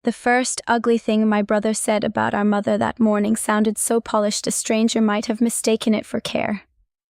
The first ugly thing my brother said about our mother that morning sounded so polished a stranger might have mistaken it for care.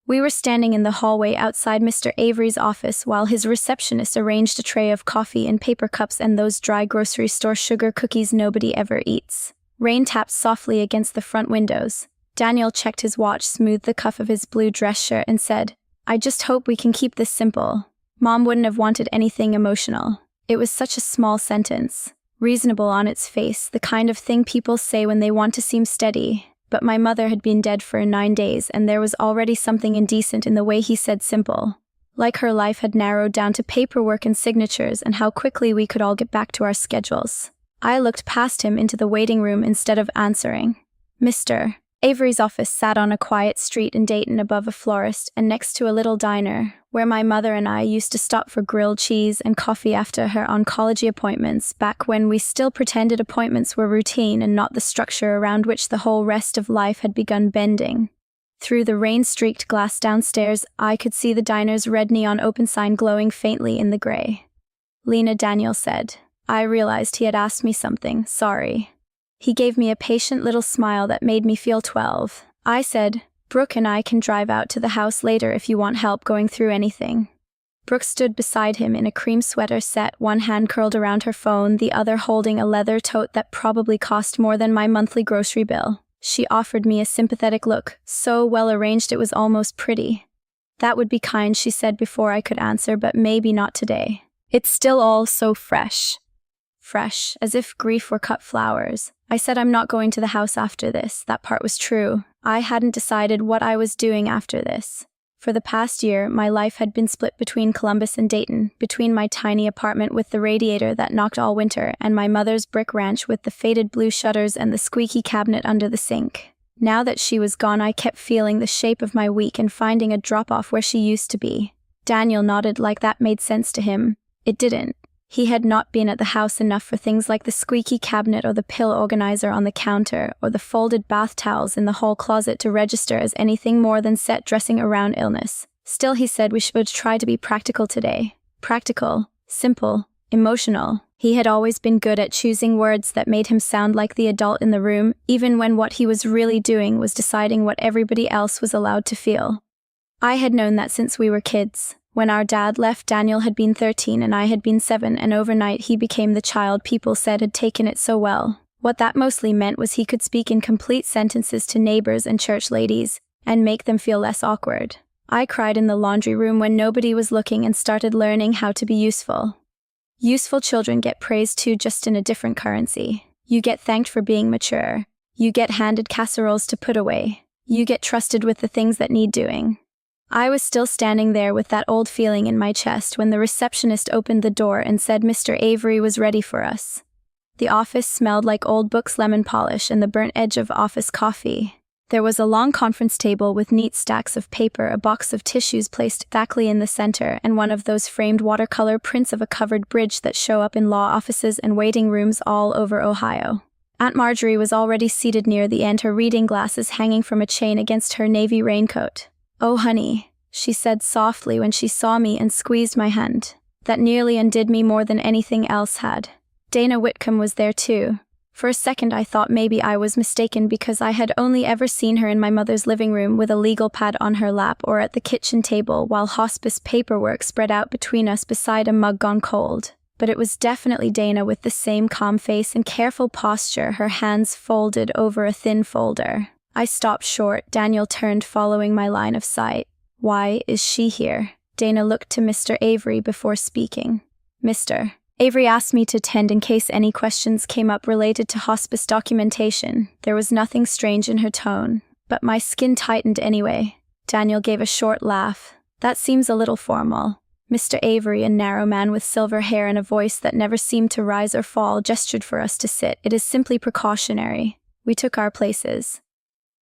We were standing in the hallway outside Mr. Avery's office while his receptionist arranged a tray of coffee in paper cups and those dry grocery store sugar cookies nobody ever eats. Rain tapped softly against the front windows. Daniel checked his watch, smoothed the cuff of his blue dress shirt, and said, "I just hope we can keep this simple." Mom wouldn't have wanted anything emotional. It was such a small sentence. Reasonable on its face, the kind of thing people say when they want to seem steady. But my mother had been dead for 9 days, and there was already something indecent in the way he said simple. Like her life had narrowed down to paperwork and signatures and how quickly we could all get back to our schedules. I looked past him into the waiting room instead of answering. Mr. Avery's office sat on a quiet street in Dayton above a florist and next to a little diner, where my mother and I used to stop for grilled cheese and coffee after her oncology appointments, back when we still pretended appointments were routine and not the structure around which the whole rest of life had begun bending. Through the rain-streaked glass downstairs, I could see the diner's red neon open sign glowing faintly in the gray. "Lena," Daniel said. I realized he had asked me something. Sorry. He gave me a patient little smile that made me feel 12. I said, "Brooke and I can drive out to the house later if you want help going through anything." Brooke stood beside him in a cream sweater set, one hand curled around her phone, the other holding a leather tote that probably cost more than my monthly grocery bill. She offered me a sympathetic look, so well arranged it was almost pretty. "That would be kind," she said before I could answer, "but maybe not today. It's still all so fresh." Fresh, as if grief were cut flowers. I said I'm not going to the house after this. That part was true. I hadn't decided what I was doing after this. For the past year, my life had been split between Columbus and Dayton, between my tiny apartment with the radiator that knocked all winter and my mother's brick ranch with the faded blue shutters and the squeaky cabinet under the sink. Now that she was gone, I kept feeling the shape of my week and finding a drop-off where she used to be. Daniel nodded like that made sense to him. It didn't. He had not been at the house enough for things like the squeaky cabinet or the pill organizer on the counter or the folded bath towels in the hall closet to register as anything more than set dressing around illness. Still, he said we should try to be practical today. Practical, simple, emotional. He had always been good at choosing words that made him sound like the adult in the room, even when what he was really doing was deciding what everybody else was allowed to feel. I had known that since we were kids. When our dad left, Daniel had been 13 and I had been 7, and overnight he became the child people said had taken it so well. What that mostly meant was he could speak in complete sentences to neighbors and church ladies, and make them feel less awkward. I cried in the laundry room when nobody was looking and started learning how to be useful. Useful children get praised too, just in a different currency. You get thanked for being mature. You get handed casseroles to put away. You get trusted with the things that need doing. I was still standing there with that old feeling in my chest when the receptionist opened the door and said Mr. Avery was ready for us. The office smelled like old books, lemon polish, and the burnt edge of office coffee. There was a long conference table with neat stacks of paper, a box of tissues placed exactly in the center, and one of those framed watercolor prints of a covered bridge that show up in law offices and waiting rooms all over Ohio. Aunt Marjorie was already seated near the end, her reading glasses hanging from a chain against her navy raincoat. "Oh, honey," she said softly when she saw me and squeezed my hand. That nearly undid me more than anything else had. Dana Whitcomb was there too. For a second I thought maybe I was mistaken because I had only ever seen her in my mother's living room with a legal pad on her lap or at the kitchen table while hospice paperwork spread out between us beside a mug gone cold. But it was definitely Dana, with the same calm face and careful posture, her hands folded over a thin folder. I stopped short. Daniel turned, following my line of sight. "Why is she here?" Dana looked to Mr. Avery before speaking. "Mr. Avery asked me to attend in case any questions came up related to hospice documentation." There was nothing strange in her tone, but my skin tightened anyway. Daniel gave a short laugh. "That seems a little formal." Mr. Avery, a narrow man with silver hair and a voice that never seemed to rise or fall, gestured for us to sit. "It is simply precautionary." We took our places.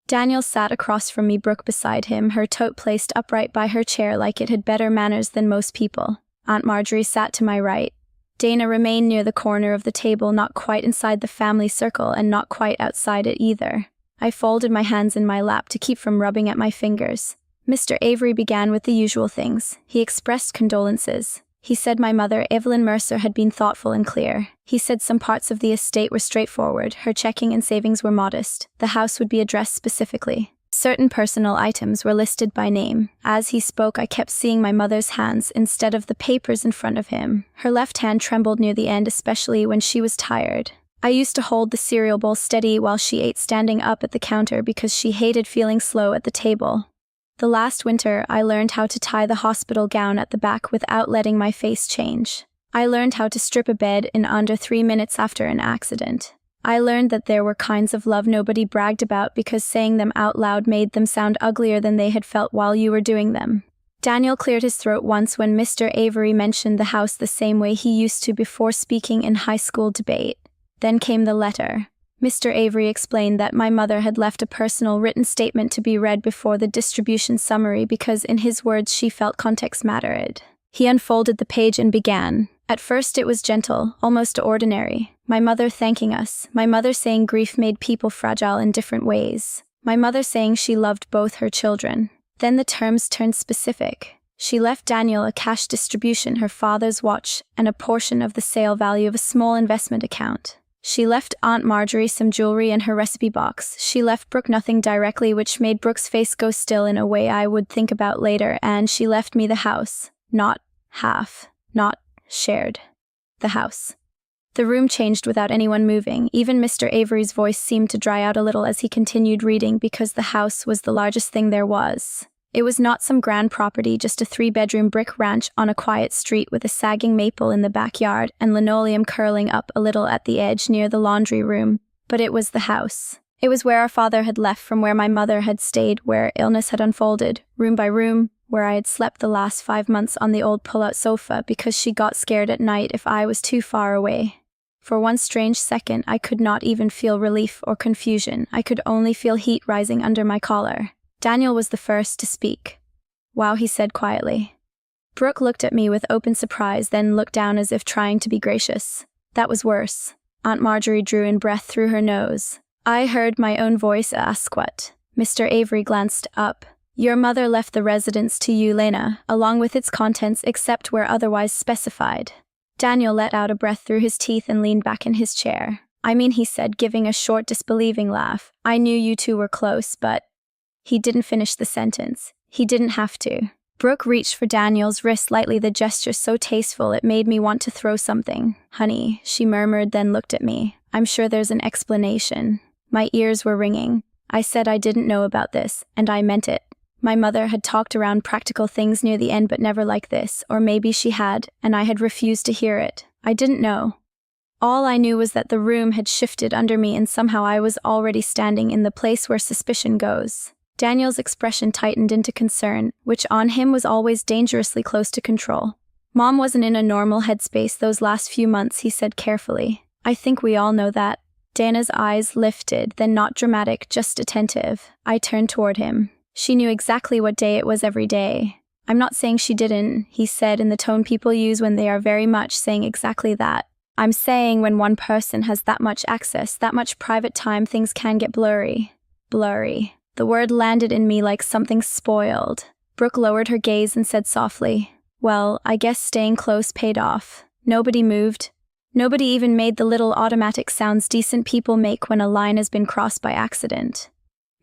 Daniel sat across from me, Brooke beside him, her tote placed upright by her chair like it had better manners than most people. Aunt Marjorie sat to my right. Dana remained near the corner of the table, not quite inside the family circle and not quite outside it either. I folded my hands in my lap to keep from rubbing at my fingers. Mr. Avery began with the usual things. He expressed condolences. He said my mother, Evelyn Mercer, had been thoughtful and clear. He said some parts of the estate were straightforward, her checking and savings were modest, the house would be addressed specifically. Certain personal items were listed by name. As he spoke, I kept seeing my mother's hands instead of the papers in front of him. Her left hand trembled near the end, especially when she was tired. I used to hold the cereal bowl steady while she ate, standing up at the counter because she hated feeling slow at the table. The last winter, I learned how to tie the hospital gown at the back without letting my face change. I learned how to strip a bed in under 3 minutes after an accident. I learned that there were kinds of love nobody bragged about because saying them out loud made them sound uglier than they had felt while you were doing them. Daniel cleared his throat once when Mr. Avery mentioned the house the same way he used to before speaking in high school debate. Then came the letter. Mr. Avery explained that my mother had left a personal written statement to be read before the distribution summary because, in his words, she felt context mattered. He unfolded the page and began. At first it was gentle, almost ordinary. My mother thanking us. My mother saying grief made people fragile in different ways. My mother saying she loved both her children. Then the terms turned specific. She left Daniel a cash distribution, her father's watch, and a portion of the sale value of a small investment account. She left Aunt Marjorie some jewelry and her recipe box. She left Brooke nothing directly, which made Brooke's face go still in a way I would think about later, and she left me the house. Not half. Not shared. The house. The room changed without anyone moving. Even Mr. Avery's voice seemed to dry out a little as he continued reading because the house was the largest thing there was. It was not some grand property, just a 3-bedroom brick ranch on a quiet street with a sagging maple in the backyard and linoleum curling up a little at the edge near the laundry room. But it was the house. It was where our father had left from where my mother had stayed, where illness had unfolded, room by room, where I had slept the last 5 months on the old pull-out sofa because she got scared at night if I was too far away. For one strange second, I could not even feel relief or confusion. I could only feel heat rising under my collar. Daniel was the first to speak. "Wow," he said quietly. Brooke looked at me with open surprise, then looked down as if trying to be gracious. That was worse. Aunt Marjorie drew in breath through her nose. I heard my own voice ask what. Mr. Avery glanced up. "Your mother left the residence to you, Lena, along with its contents except where otherwise specified." Daniel let out a breath through his teeth and leaned back in his chair. "I mean," he said, giving a short, disbelieving laugh. "I knew you two were close, but—" He didn't finish the sentence. He didn't have to. Brooke reached for Daniel's wrist lightly, the gesture so tasteful it made me want to throw something. "Honey," she murmured, then looked at me. "I'm sure there's an explanation." My ears were ringing. I said I didn't know about this, and I meant it. My mother had talked around practical things near the end, but never like this, or maybe she had, and I had refused to hear it. I didn't know. All I knew was that the room had shifted under me and somehow I was already standing in the place where suspicion goes. Daniel's expression tightened into concern, which on him was always dangerously close to control. "Mom wasn't in a normal headspace those last few months," he said carefully. "I think we all know that." Dana's eyes lifted, then not dramatic, just attentive. I turned toward him. She knew exactly what day it was every day. "I'm not saying she didn't," he said in the tone people use when they are very much saying exactly that. "I'm saying when one person has that much access, that much private time, things can get blurry." Blurry. The word landed in me like something spoiled. Brooke lowered her gaze and said softly, "Well, I guess staying close paid off. Nobody moved. Nobody even made the little automatic sounds decent people make when a line has been crossed by accident."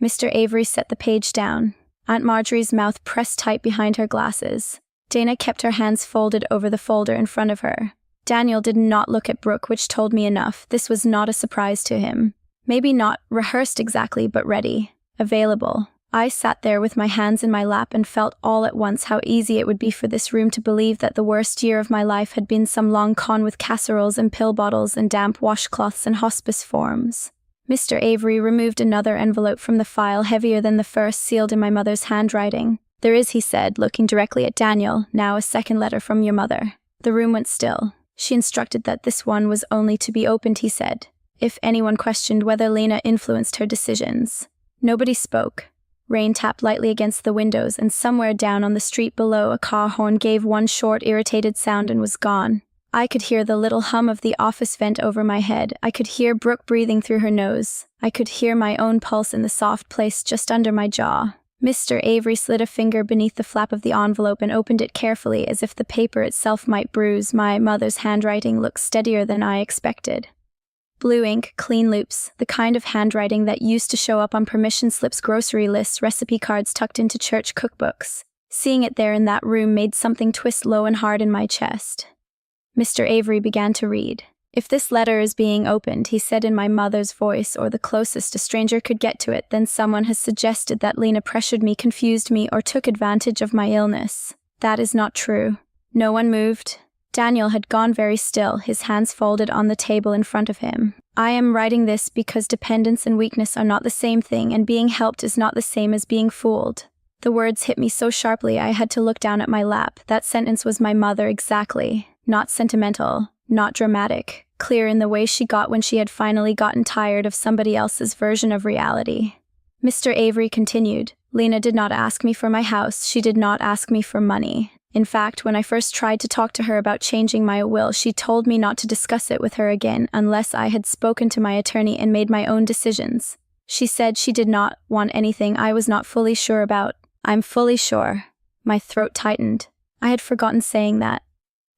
Mr. Avery set the page down. Aunt Marjorie's mouth pressed tight behind her glasses. Dana kept her hands folded over the folder in front of her. Daniel did not look at Brooke, which told me enough. This was not a surprise to him. Maybe not rehearsed exactly, but ready. Available. I sat there with my hands in my lap and felt all at once how easy it would be for this room to believe that the worst year of my life had been some long con with casseroles and pill bottles and damp washcloths and hospice forms. Mr. Avery removed another envelope from the file, heavier than the first, sealed in my mother's handwriting. "There is," he said, looking directly at Daniel, "now a second letter from your mother." The room went still. "She instructed that this one was only to be opened," he said, if anyone questioned whether Lena influenced her decisions. Nobody spoke. Rain tapped lightly against the windows, and somewhere down on the street below a car horn gave one short, irritated sound and was gone. I could hear the little hum of the office vent over my head. I could hear Brooke breathing through her nose. I could hear my own pulse in the soft place just under my jaw. Mr. Avery slid a finger beneath the flap of the envelope and opened it carefully as if the paper itself might bruise. My mother's handwriting looked steadier than I expected. Blue ink, clean loops, the kind of handwriting that used to show up on permission slips, grocery lists, recipe cards tucked into church cookbooks. Seeing it there in that room made something twist low and hard in my chest. Mr. Avery began to read. "If this letter is being opened," he said in my mother's voice, "or the closest a stranger could get to it, then someone has suggested that Lena pressured me, confused me, or took advantage of my illness. That is not true." No one moved. Daniel had gone very still, his hands folded on the table in front of him. "I am writing this because dependence and weakness are not the same thing, and being helped is not the same as being fooled." The words hit me so sharply I had to look down at my lap. That sentence was my mother exactly. Not sentimental, not dramatic, clear in the way she got when she had finally gotten tired of somebody else's version of reality. Mr. Avery continued, "Lena did not ask me for my house, she did not ask me for money. In fact, when I first tried to talk to her about changing my will, she told me not to discuss it with her again unless I had spoken to my attorney and made my own decisions. She said she did not want anything I was not fully sure about. I'm fully sure." My throat tightened. I had forgotten saying that.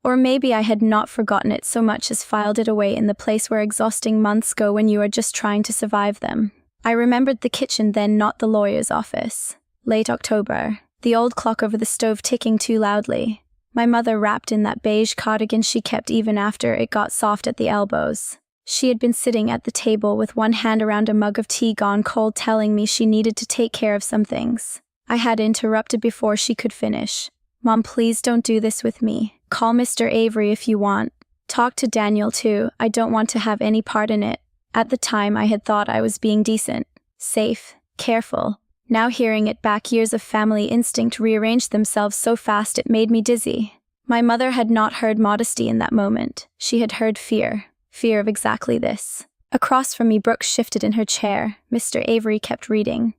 Or maybe I had not forgotten it so much as filed it away in the place where exhausting months go when you are just trying to survive them. I remembered the kitchen then, not the lawyer's office. Late October. The old clock over the stove ticking too loudly. My mother wrapped in that beige cardigan she kept even after it got soft at the elbows. She had been sitting at the table with one hand around a mug of tea gone cold, telling me she needed to take care of some things. I had interrupted before she could finish. "Mom, please don't do this with me. Call Mr. Avery if you want. Talk to Daniel too. I don't want to have any part in it." At the time I had thought I was being decent, safe, careful. Now hearing it back, years of family instinct rearranged themselves so fast it made me dizzy. My mother had not heard modesty in that moment. She had heard fear. Fear of exactly this. Across from me, Brooke shifted in her chair. Mr. Avery kept reading.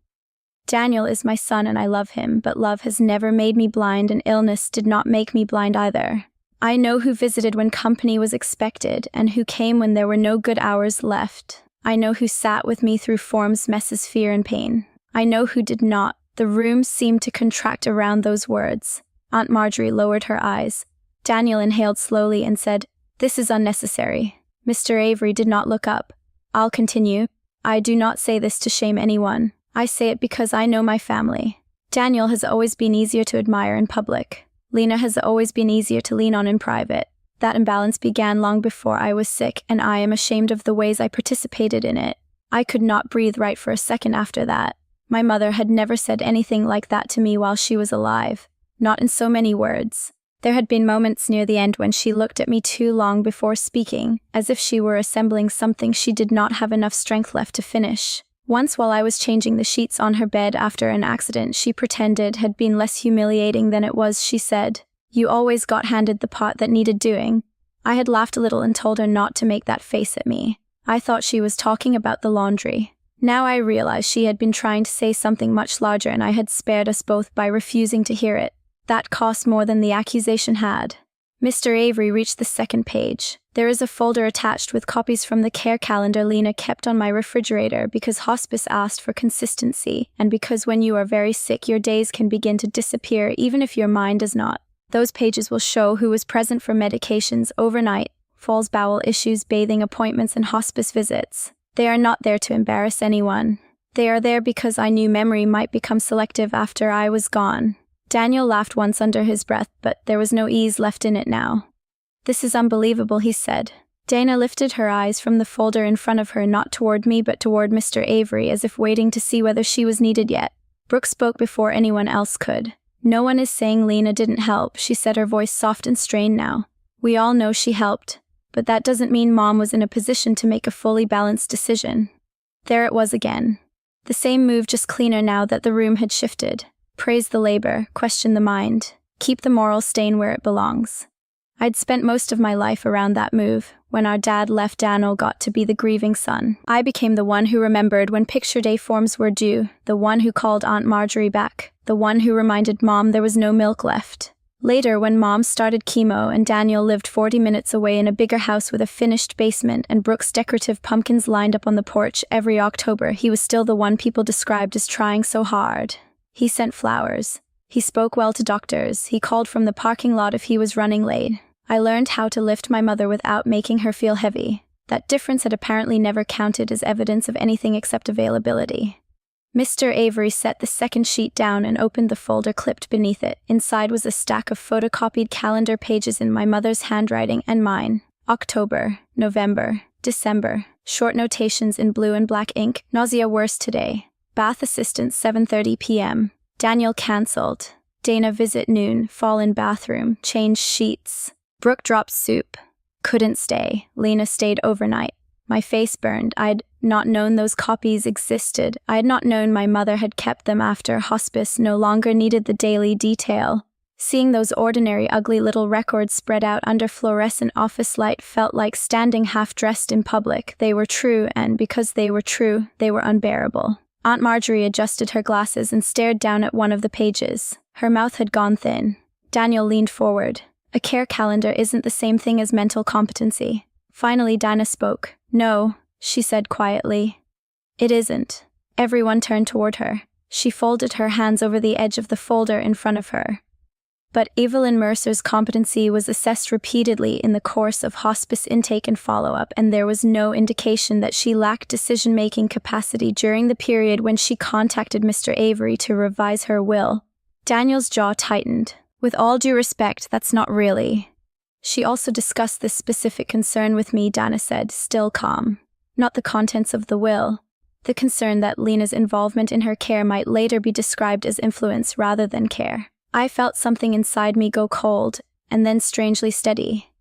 "Daniel is my son and I love him, but love has never made me blind and illness did not make me blind either. I know who visited when company was expected and who came when there were no good hours left. I know who sat with me through forms, messes, fear and pain. I know who did not." The room seemed to contract around those words. Aunt Marjorie lowered her eyes. Daniel inhaled slowly and said, "This is unnecessary." Mr. Avery did not look up. "I'll continue. I do not say this to shame anyone. I say it because I know my family. Daniel has always been easier to admire in public. Lena has always been easier to lean on in private. That imbalance began long before I was sick, and I am ashamed of the ways I participated in it. I could not breathe right for a second after that. My mother had never said anything like that to me while she was alive. Not in so many words. There had been moments near the end when she looked at me too long before speaking, as if she were assembling something she did not have enough strength left to finish. Once, while I was changing the sheets on her bed after an accident she pretended had been less humiliating than it was, she said, "You always got handed the part that needed doing." I had laughed a little and told her not to make that face at me. I thought she was talking about the laundry. Now I realized she had been trying to say something much larger and I had spared us both by refusing to hear it. That cost more than the accusation had. Mr. Avery reached the second page. There is a folder attached with copies from the care calendar Lena kept on my refrigerator because hospice asked for consistency, and because when you are very sick your days can begin to disappear even if your mind does not. Those pages will show who was present for medications, overnight, falls, bowel issues, bathing appointments, and hospice visits. They are not there to embarrass anyone. They are there because I knew memory might become selective after I was gone. Daniel laughed once under his breath, but there was no ease left in it now. "This is unbelievable," he said. Dana lifted her eyes from the folder in front of her, not toward me but toward Mr. Avery, as if waiting to see whether she was needed yet. Brooke spoke before anyone else could. "No one is saying Lena didn't help," she said, her voice soft and strained now. "We all know she helped. But that doesn't mean Mom was in a position to make a fully balanced decision." There it was again. The same move, just cleaner now that the room had shifted. Praise the labor, question the mind, keep the moral stain where it belongs. I'd spent most of my life around that move. When our dad left, Daniel got to be the grieving son. I became the one who remembered when picture day forms were due, the one who called Aunt Marjorie back, the one who reminded Mom there was no milk left. Later, when Mom started chemo and Daniel lived 40 minutes away in a bigger house with a finished basement and Brooke's decorative pumpkins lined up on the porch every October, he was still the one people described as trying so hard. He sent flowers. He spoke well to doctors. He called from the parking lot if he was running late. I learned how to lift my mother without making her feel heavy. That difference had apparently never counted as evidence of anything except availability. Mr. Avery set the second sheet down and opened the folder clipped beneath it. Inside was a stack of photocopied calendar pages in my mother's handwriting and mine. October, November, December. Short notations in blue and black ink. Nausea worse today. Bath assistant 7:30 p.m. Daniel cancelled. Dana visit noon. Fall in bathroom. Change sheets. Brooke dropped soup. Couldn't stay. Lena stayed overnight. My face burned. I'd not known those copies existed. I had not known my mother had kept them after hospice no longer needed the daily detail. Seeing those ordinary ugly little records spread out under fluorescent office light felt like standing half-dressed in public. They were true, and because they were true, they were unbearable. Aunt Marjorie adjusted her glasses and stared down at one of the pages. Her mouth had gone thin. Daniel leaned forward. A care calendar isn't the same thing as mental competency. Finally, Dinah spoke. No, she said quietly. It isn't. Everyone turned toward her. She folded her hands over the edge of the folder in front of her. But Evelyn Mercer's competency was assessed repeatedly in the course of hospice intake and follow-up, and there was no indication that she lacked decision-making capacity during the period when she contacted Mr. Avery to revise her will. Daniel's jaw tightened. With all due respect, that's not really. She also discussed this specific concern with me, Dana said, still calm. Not the contents of the will. The concern that Lena's involvement in her care might later be described as influence rather than care. I felt something inside me go cold, and then strangely steady.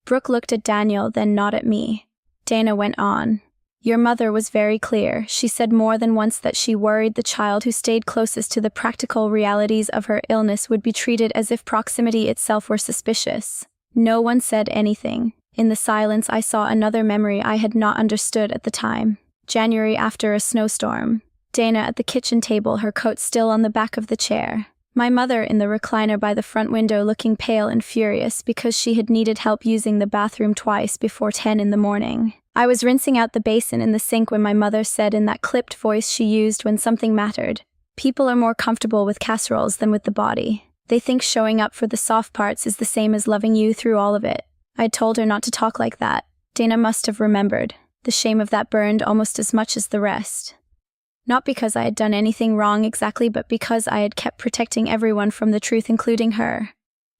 Brooke looked at Daniel, then not at me. Dana went on. Your mother was very clear. She said more than once that she worried the child who stayed closest to the practical realities of her illness would be treated as if proximity itself were suspicious. No one said anything. In the silence, I saw another memory I had not understood at the time. January after a snowstorm. Dana at the kitchen table, her coat still on the back of the chair. My mother in the recliner by the front window looking pale and furious because she had needed help using the bathroom twice before 10 in the morning. I was rinsing out the basin in the sink when my mother said in that clipped voice she used when something mattered, "People are more comfortable with casseroles than with the body. They think showing up for the soft parts is the same as loving you through all of it." I'd told her not to talk like that. Dana must have remembered. The shame of that burned almost as much as the rest. Not because I had done anything wrong exactly, but because I had kept protecting everyone from the truth, including her.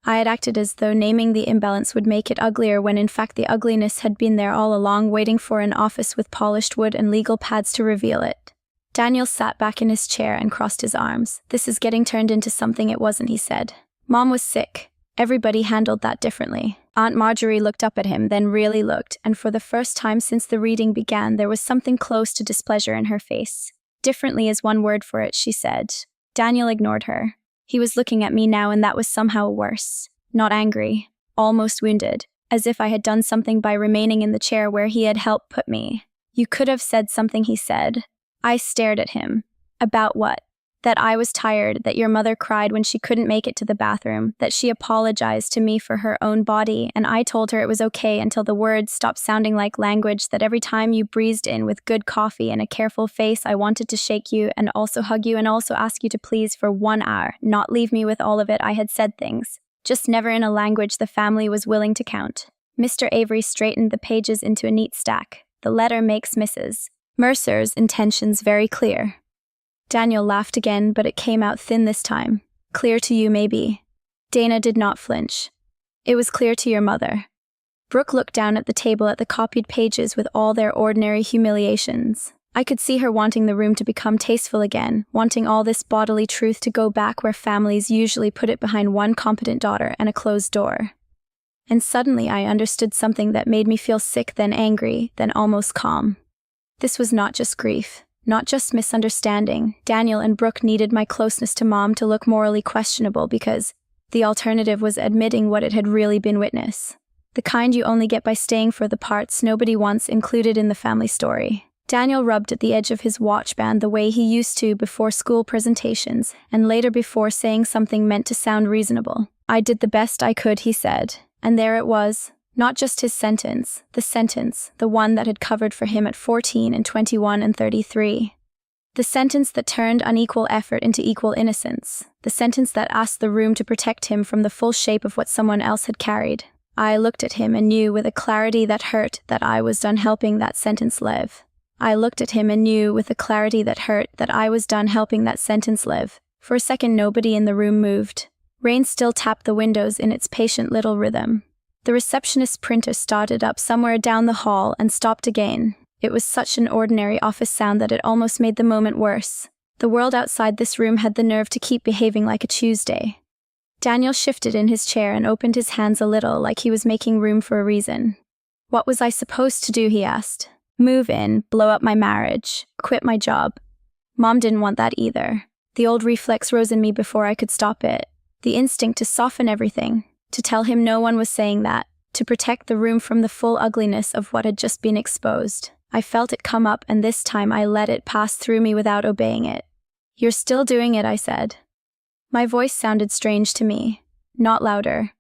I had acted as though naming the imbalance would make it uglier when in fact the ugliness had been there all along, waiting for an office with polished wood and legal pads to reveal it. Daniel sat back in his chair and crossed his arms. This is getting turned into something it wasn't, he said. Mom was sick. Everybody handled that differently. Aunt Marjorie looked up at him, then really looked, and for the first time since the reading began, there was something close to displeasure in her face. Differently is one word for it, she said. Daniel ignored her. He was looking at me now, and that was somehow worse. Not angry, almost wounded, as if I had done something by remaining in the chair where he had helped put me. You could have said something, he said. I stared at him. About what? That I was tired, that your mother cried when she couldn't make it to the bathroom, that she apologized to me for her own body, and I told her it was okay until the words stopped sounding like language, that every time you breezed in with good coffee and a careful face, I wanted to shake you and also hug you and also ask you to please for 1 hour, not leave me with all of it. I had said things, just never in a language the family was willing to count. Mr. Avery straightened the pages into a neat stack. The letter makes Mrs. Mercer's intentions very clear. Daniel laughed again, but it came out thin this time. Clear to you, maybe. Dana did not flinch. It was clear to your mother. Brooke looked down at the table at the copied pages with all their ordinary humiliations. I could see her wanting the room to become tasteful again, wanting all this bodily truth to go back where families usually put it behind one competent daughter and a closed door. And suddenly I understood something that made me feel sick, then angry, then almost calm. This was not just grief. Not just misunderstanding. Daniel and Brooke needed my closeness to Mom to look morally questionable because the alternative was admitting what it had really been witness. The kind you only get by staying for the parts nobody wants included in the family story. Daniel rubbed at the edge of his watch band the way he used to before school presentations, and later before saying something meant to sound reasonable. I did the best I could, he said. And there it was. Not just his sentence, the one that had covered for him at 14 and 21 and 33. The sentence that turned unequal effort into equal innocence. The sentence that asked the room to protect him from the full shape of what someone else had carried. I looked at him and knew with a clarity that hurt that I was done helping that sentence live. I looked at him and knew with a clarity that hurt that I was done helping that sentence live. For a second nobody in the room moved. Rain still tapped the windows in its patient little rhythm. The receptionist's printer started up somewhere down the hall and stopped again. It was such an ordinary office sound that it almost made the moment worse. The world outside this room had the nerve to keep behaving like a Tuesday. Daniel shifted in his chair and opened his hands a little like he was making room for a reason. What was I supposed to do, he asked. Move in, blow up my marriage, quit my job. Mom didn't want that either. The old reflex rose in me before I could stop it. The instinct to soften everything, to tell him no one was saying that, to protect the room from the full ugliness of what had just been exposed. I felt it come up and this time I let it pass through me without obeying it. You're still doing it, I said. My voice sounded strange to me. Not louder.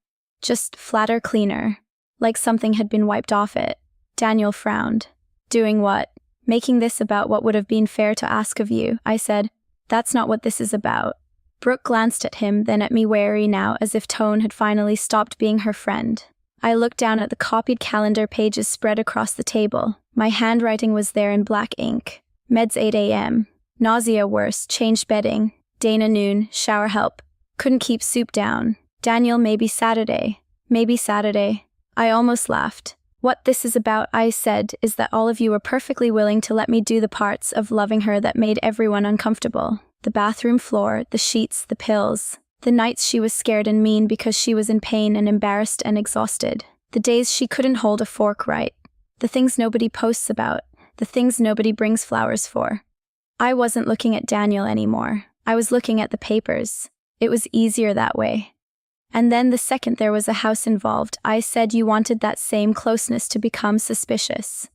Just flatter, cleaner. Like something had been wiped off it. Daniel frowned. Doing what? Making this about what would have been fair to ask of you, I said. That's not what this is about. Brooke glanced at him, then at me wary now, as if Tone had finally stopped being her friend. I looked down at the copied calendar pages spread across the table. My handwriting was there in black ink. Meds 8 a.m. Nausea worse, changed bedding. Dana noon, shower help. Couldn't keep soup down. Daniel, maybe Saturday. Maybe Saturday. I almost laughed. What this is about, I said, is that all of you were perfectly willing to let me do the parts of loving her that made everyone uncomfortable. The bathroom floor, the sheets, the pills. The nights she was scared and mean because she was in pain and embarrassed and exhausted. The days she couldn't hold a fork right. The things nobody posts about. The things nobody brings flowers for. I wasn't looking at Daniel anymore. I was looking at the papers. It was easier that way. And then the second there was a house involved, I said you wanted that same closeness to become suspicious.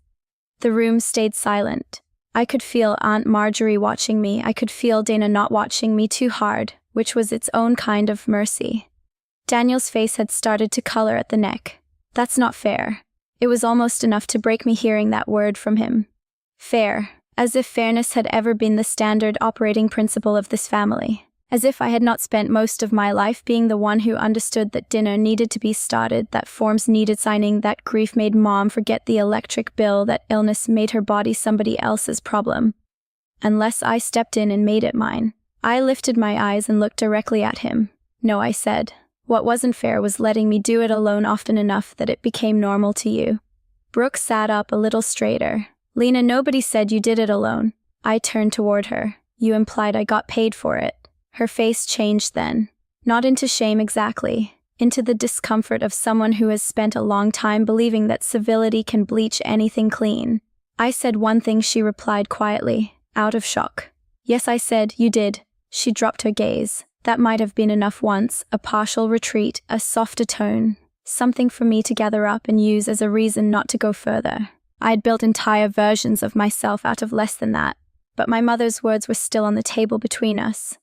The room stayed silent. I could feel Aunt Marjorie watching me. I could feel Dana not watching me too hard, which was its own kind of mercy. Daniel's face had started to color at the neck. That's not fair. It was almost enough to break me hearing that word from him. Fair. As if fairness had ever been the standard operating principle of this family. As if I had not spent most of my life being the one who understood that dinner needed to be started, that forms needed signing, that grief made Mom forget the electric bill, that illness made her body somebody else's problem. Unless I stepped in and made it mine. I lifted my eyes and looked directly at him. No, I said. What wasn't fair was letting me do it alone often enough that it became normal to you. Brooke sat up a little straighter. Lena, nobody said you did it alone. I turned toward her. You implied I got paid for it. Her face changed then. Not into shame exactly. Into the discomfort of someone who has spent a long time believing that civility can bleach anything clean. I said one thing, she replied quietly, out of shock. Yes, I said, you did. She dropped her gaze. That might have been enough once, a partial retreat, a softer tone. Something for me to gather up and use as a reason not to go further. I had built entire versions of myself out of less than that, but my mother's words were still on the table between us.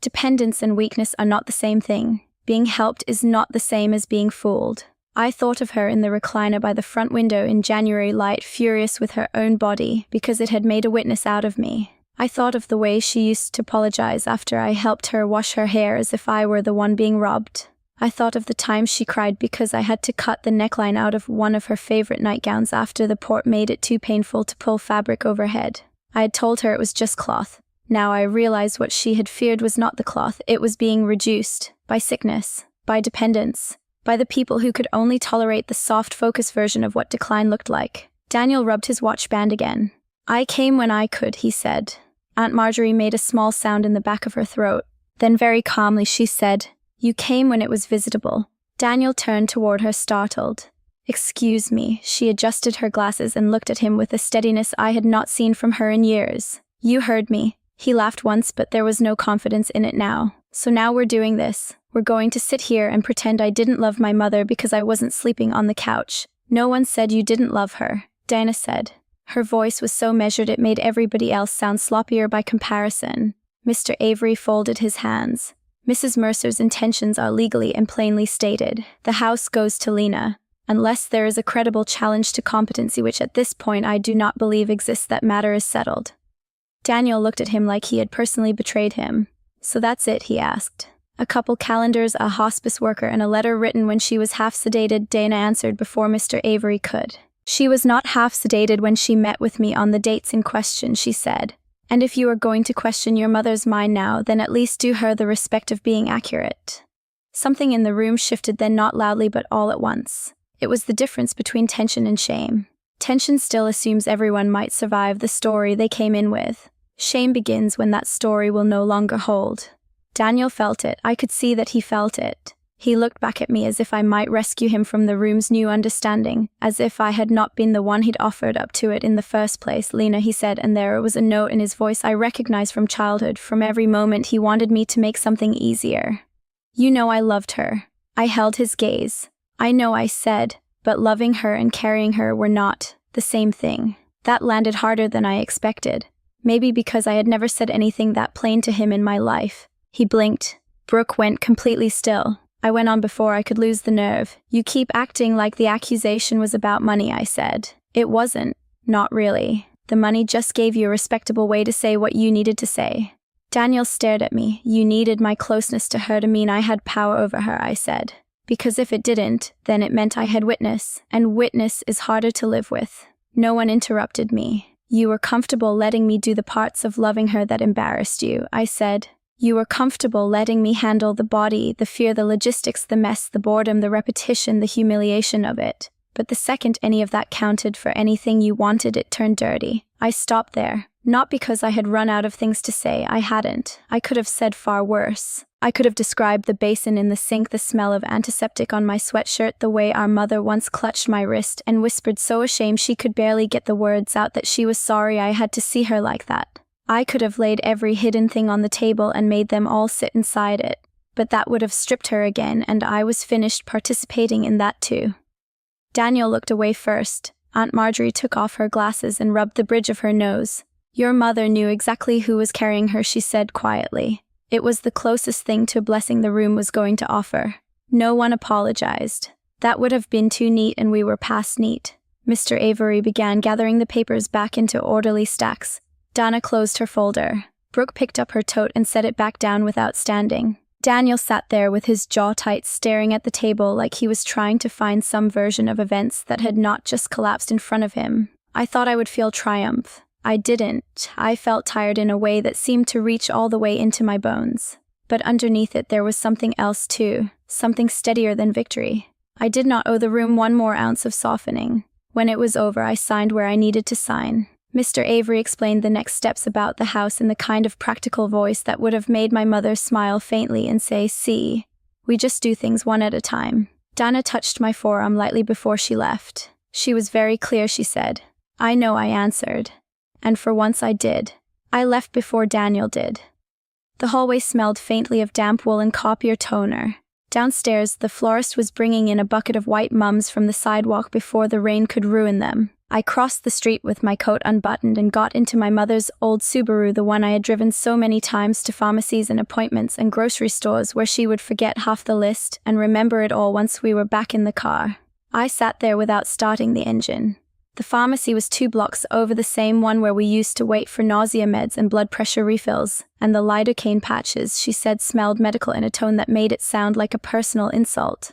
Dependence and weakness are not the same thing. Being helped is not the same as being fooled. I thought of her in the recliner by the front window in January light, furious with her own body because it had made a witness out of me. I thought of the way she used to apologize after I helped her wash her hair as if I were the one being robbed. I thought of the time she cried because I had to cut the neckline out of one of her favorite nightgowns after the port made it too painful to pull fabric overhead. I had told her it was just cloth. Now I realized what she had feared was not the cloth, it was being reduced. By sickness. By dependence. By the people who could only tolerate the soft focus version of what decline looked like. Daniel rubbed his watch band again. I came when I could, he said. Aunt Marjorie made a small sound in the back of her throat. Then very calmly she said, You came when it was visitable. Daniel turned toward her, startled. Excuse me. She adjusted her glasses and looked at him with a steadiness I had not seen from her in years. You heard me. He laughed once, but there was no confidence in it now. So now we're doing this. We're going to sit here and pretend I didn't love my mother because I wasn't sleeping on the couch. No one said you didn't love her, Dana said. Her voice was so measured it made everybody else sound sloppier by comparison. Mr. Avery folded his hands. Mrs. Mercer's intentions are legally and plainly stated. The house goes to Lena. Unless there is a credible challenge to competency, which at this point I do not believe exists, that matter is settled. Daniel looked at him like he had personally betrayed him. So that's it, he asked. A couple calendars, a hospice worker, and a letter written when she was half sedated, Dana answered before Mr. Avery could. She was not half sedated when she met with me on the dates in question, she said. And if you are going to question your mother's mind now, then at least do her the respect of being accurate. Something in the room shifted, then not loudly but all at once. It was the difference between tension and shame. Tension still assumes everyone might survive the story they came in with. Shame begins when that story will no longer hold. Daniel felt it. I could see that he felt it. He looked back at me as if I might rescue him from the room's new understanding, as if I had not been the one he'd offered up to it in the first place. Lena, he said, and there was a note in his voice I recognized from childhood. From every moment he wanted me to make something easier. You know I loved her. I held his gaze. I know I said, but loving her and carrying her were not the same thing. That landed harder than I expected. Maybe because I had never said anything that plain to him in my life. He blinked. Brooke went completely still. I went on before I could lose the nerve. You keep acting like the accusation was about money, I said. It wasn't. Not really. The money just gave you a respectable way to say what you needed to say. Daniel stared at me. You needed my closeness to her to mean I had power over her, I said. Because if it didn't, then it meant I had witness, and witness is harder to live with. No one interrupted me. You were comfortable letting me do the parts of loving her that embarrassed you, I said. You were comfortable letting me handle the body, the fear, the logistics, the mess, the boredom, the repetition, the humiliation of it. But the second any of that counted for anything you wanted, it turned dirty. I stopped there. Not because I had run out of things to say, I hadn't. I could have said far worse. I could have described the basin in the sink, the smell of antiseptic on my sweatshirt, the way our mother once clutched my wrist and whispered so ashamed she could barely get the words out that she was sorry I had to see her like that. I could have laid every hidden thing on the table and made them all sit inside it. But that would have stripped her again, and I was finished participating in that too. Daniel looked away first. Aunt Marjorie took off her glasses and rubbed the bridge of her nose. Your mother knew exactly who was carrying her, she said quietly. It was the closest thing to a blessing the room was going to offer. No one apologized. That would have been too neat, and we were past neat. Mr. Avery began gathering the papers back into orderly stacks. Dana closed her folder. Brooke picked up her tote and set it back down without standing. Daniel sat there with his jaw tight, staring at the table like he was trying to find some version of events that had not just collapsed in front of him. I thought I would feel triumph. I didn't. I felt tired in a way that seemed to reach all the way into my bones. But underneath it there was something else too, something steadier than victory. I did not owe the room one more ounce of softening. When it was over, I signed where I needed to sign. Mr. Avery explained the next steps about the house in the kind of practical voice that would have made my mother smile faintly and say, see, we just do things one at a time. Dana touched my forearm lightly before she left. She was very clear, she said. I know, I answered. And for once I did. I left before Daniel did. The hallway smelled faintly of damp wool and copier toner. Downstairs, the florist was bringing in a bucket of white mums from the sidewalk before the rain could ruin them. I crossed the street with my coat unbuttoned and got into my mother's old Subaru, the one I had driven so many times to pharmacies and appointments and grocery stores where she would forget half the list and remember it all once we were back in the car. I sat there without starting the engine. The pharmacy was 2 blocks over, the same one where we used to wait for nausea meds and blood pressure refills, and the lidocaine patches, she said, smelled medical in a tone that made it sound like a personal insult.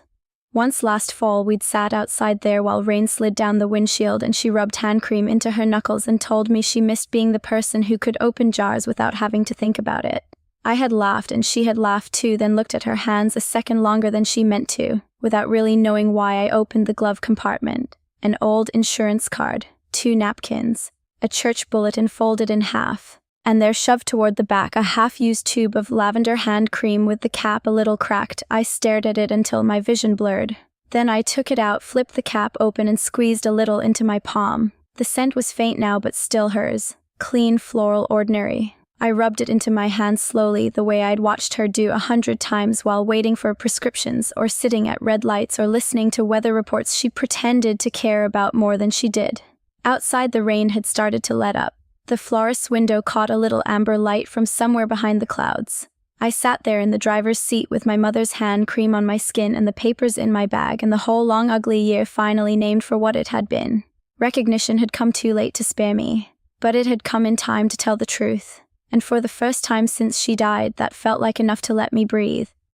Once last fall we'd sat outside there while rain slid down the windshield and she rubbed hand cream into her knuckles and told me she missed being the person who could open jars without having to think about it. I had laughed and she had laughed too, then looked at her hands a second longer than she meant to, without really knowing why. I opened the glove compartment. An old insurance card, 2 napkins, a church bulletin folded in half, and there shoved toward the back a half-used tube of lavender hand cream with the cap a little cracked. I stared at it until my vision blurred. Then I took it out, flipped the cap open and squeezed a little into my palm. The scent was faint now but still hers. Clean, floral, ordinary. I rubbed it into my hand slowly, the way I'd watched her do 100 times while waiting for prescriptions or sitting at red lights or listening to weather reports she pretended to care about more than she did. Outside, the rain had started to let up. The florist's window caught a little amber light from somewhere behind the clouds. I sat there in the driver's seat with my mother's hand cream on my skin and the papers in my bag, and the whole long ugly year finally named for what it had been. Recognition had come too late to spare me. But it had come in time to tell the truth, and for the first time since she died, that felt like enough to let me breathe.